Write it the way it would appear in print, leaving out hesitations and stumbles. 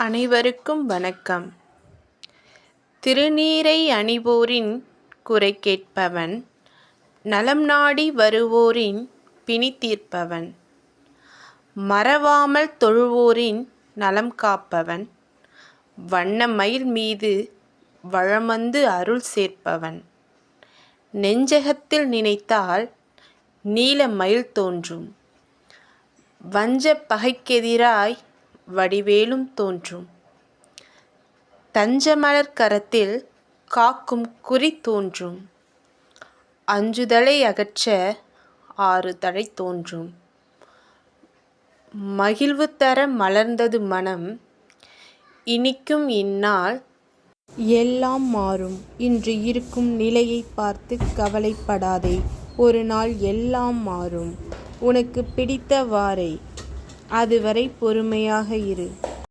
அனைவருக்கும் வணக்கம். திருநீறை அணிவோரின் குறை கேட்பவன், நலம் நாடி வருவோரின் பிணி தீர்ப்பவன், மறவாமல் தொழுவோரின் நலம் காப்பவன், வண்ண மயில் மீது வலம்வந்து அருள் சேர்ப்பவன், நெஞ்சகத்தில் நினைத்தால் நீல மயில் தோன்றும், வஞ்சப் பகைக்கெதிராய் வடிவேலும் தோன்றும், தஞ்சமலர் கரத்தில் காக்கும் குறி தோன்றும், அஞ்சுதலை அகற்ற 6 தலை தோன்றும், மகிழ்வு தர மலர்ந்தது மனம், இனிக்கும் இந்நாள் எல்லாம் மாறும். இன்று இருக்கும் நிலையை பார்த்து கவலைப்படாதே, ஒரு நாள் எல்லாம் மாறும். உனக்கு பிடித்தவாறே, அதுவரை பொறுமையாக இரு.